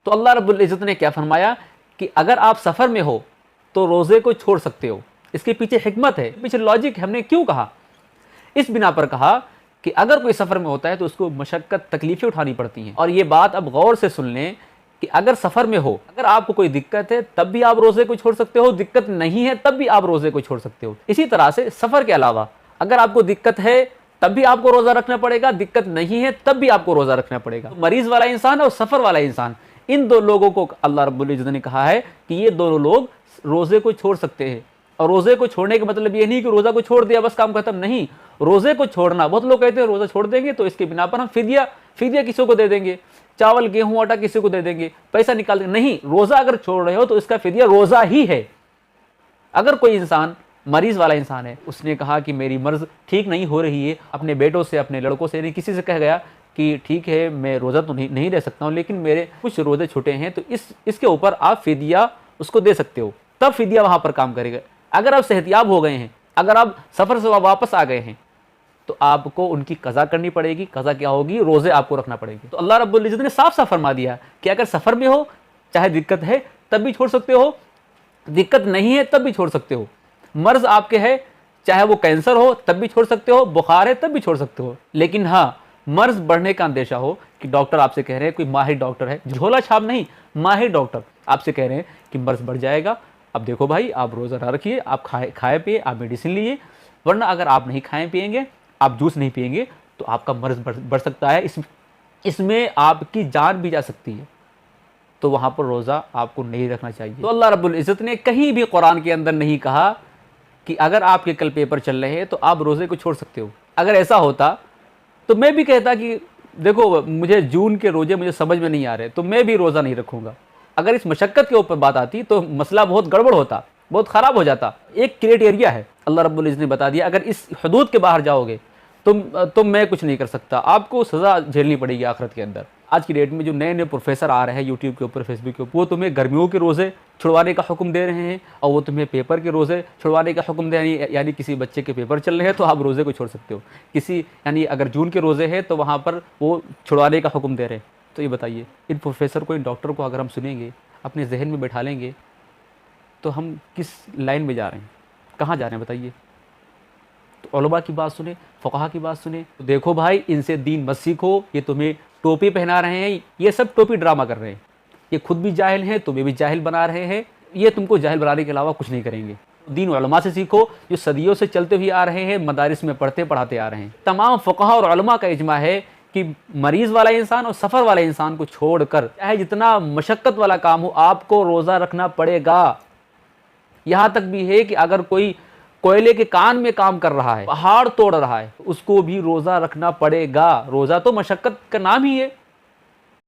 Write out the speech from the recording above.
تو اللہ رب العزت نے کیا فرمایا کہ اگر آپ سفر میں ہو تو روزے کو چھوڑ سکتے ہو. اس کے پیچھے حکمت ہے, پیچھے لاجک. ہم نے کیوں کہا؟ اس بنا پر کہا کہ اگر کوئی سفر میں ہوتا ہے تو اس کو مشقت تکلیفیں اٹھانی پڑتی ہیں. اور یہ بات اب غور سے سن لیں کہ اگر سفر میں ہو, اگر آپ کو کوئی دقت ہے تب بھی آپ روزے کو چھوڑ سکتے ہو, دقت نہیں ہے تب بھی آپ روزے کو چھوڑ سکتے ہو. اسی طرح سے سفر کے علاوہ اگر آپ کو دقت ہے تب بھی آپ کو روزہ رکھنا پڑے گا, دقت نہیں ہے تب بھی آپ کو روزہ رکھنا پڑے گا. مریض والا انسان اور سفر والا انسان, ان دو لوگوں کو اللہ رب العزت نے کہا ہے کہ یہ دونوں لوگ روزے کو چھوڑ سکتے ہیں. اور روزے کو چھوڑنے کا مطلب یہ نہیں کہ روزہ کو چھوڑ دیا بس کام ختم, نہیں. روزے کو چھوڑنا, بہت لوگ کہتے ہیں روزہ چھوڑ دیں گے تو اس کے بنا پر ہم فدیہ کسی کو دے دیں گے, چاول گیہوں آٹا کسی کو دے دیں گے, پیسہ نکال دیں گے. نہیں, روزہ اگر چھوڑ رہے ہو تو اس کا فدیہ روزہ ہی ہے. اگر کوئی انسان مریض والا انسان ہے, اس نے کہا کہ میری مرض ٹھیک نہیں ہو رہی ہے, اپنے بیٹوں سے, اپنے لڑکوں سے, کسی سے کہہ گیا کہ ٹھیک ہے میں روزہ تو نہیں رہ سکتا ہوں لیکن میرے کچھ روزے چھوٹے ہیں, تو اس کے اوپر آپ فدیہ اس کو دے سکتے ہو, تب فدیہ وہاں پر کام کرے گا. اگر آپ صحتیاب ہو گئے ہیں, اگر آپ سفر سے واپس آ گئے ہیں, تو آپ کو ان کی قضا کرنی پڑے گی. قضا کیا ہوگی؟ روزے آپ کو رکھنا پڑے گی. تو اللہ رب العزت نے صاف صاف فرما دیا کہ اگر سفر میں ہو, چاہے دقت ہے تب بھی چھوڑ سکتے ہو, دقت نہیں ہے تب بھی چھوڑ سکتے ہو. مرض آپ کے ہے, چاہے وہ کینسر ہو تب بھی چھوڑ سکتے ہو, بخار ہے تب بھی چھوڑ سکتے ہو. لیکن ہاں, مرض بڑھنے کا اندیشہ ہو کہ ڈاکٹر آپ سے کہہ رہے ہیں, کوئی ماہر ڈاکٹر ہے, جھولا چھاپ نہیں, ماہر ڈاکٹر آپ سے کہہ رہے ہیں کہ مرض بڑھ جائے گا, اب دیکھو بھائی آپ روزہ نہ رکھیے, آپ کھائے پیے, آپ میڈیسن لیجیے, ورنہ اگر آپ نہیں کھائیں پیئیں گے, آپ جوس نہیں پیئیں گے تو آپ کا مرض بڑھ سکتا ہے, اس میں آپ کی جان بھی جا سکتی ہے. تو وہاں پر روزہ آپ کو نہیں رکھنا چاہیے. تو اللہ رب العزت نے کہیں بھی قرآن کے اندر نہیں کہا کہ اگر آپ کے کل پیپر چل رہے ہیں تو آپ روزے کو چھوڑ سکتے ہو. اگر ایسا ہوتا تو میں بھی کہتا کہ دیکھو مجھے جون کے روزے مجھے سمجھ میں نہیں آ رہے تو میں بھی روزہ نہیں رکھوں گا. اگر اس مشقت کے اوپر بات آتی تو مسئلہ بہت گڑبڑ ہوتا, بہت خراب ہو جاتا. ایک کرائٹیریا ہے, اللہ رب العزت نے بتا دیا اگر اس حدود کے باہر جاؤ گے تو میں کچھ نہیں کر سکتا, آپ کو سزا جھیلنی پڑے گی آخرت کے اندر. آج کی ڈیٹ میں جو نئے پروفیسر آ رہے ہیں یوٹیوب کے اوپر, فیس بک کے اوپر, وہ تمہیں گرمیوں کے روزے چھڑوانے کا حکم دے رہے ہیں, اور وہ تمہیں پیپر کے روزے چھڑوانے کا حکم دے رہے ہیں. یعنی کسی بچے کے پیپر چل رہے ہیں تو آپ روزے کو چھوڑ سکتے ہو, یعنی اگر جون کے روزے ہیں تو وہاں پر وہ چھڑوانے کا حکم دے رہے ہیں. تو یہ بتائیے, ان پروفیسر کو, ان ڈاکٹر کو اگر ہم سنیں گے, اپنے ذہن میں بیٹھا لیں گے, تو ہم کس لائن میں جا رہے ہیں, کہاں جا رہے ہیں بتائیے. تو علماء کی بات سنیں, فقہا کی بات سنیں. تو دیکھو بھائی, ان سے دین مت سیکھو, یہ تمہیں ٹوپی پہنا رہے ہیں, یہ سب ٹوپی ڈرامہ کر رہے ہیں. یہ خود بھی جاہل ہیں, تمہیں بھی جاہل بنا رہے ہیں, یہ تم کو جاہل بنانے کے علاوہ کچھ نہیں کریں گے. دین علماء سے سیکھو جو صدیوں سے چلتے ہوئے آ رہے ہیں, مدارس میں پڑھاتے آ رہے ہیں. تمام فقہا اور علماء کا اجماع ہے کہ مریض والا انسان اور سفر والے انسان کو چھوڑ کر چاہے جتنا مشقت والا کام ہو آپ کو روزہ رکھنا پڑے گا. یہاں تک بھی ہے کہ اگر کوئی کوئلے کے کان میں کام کر رہا ہے, پہاڑ توڑ رہا ہے, اس کو بھی روزہ رکھنا پڑے گا. روزہ تو مشقت کا نام ہی ہے.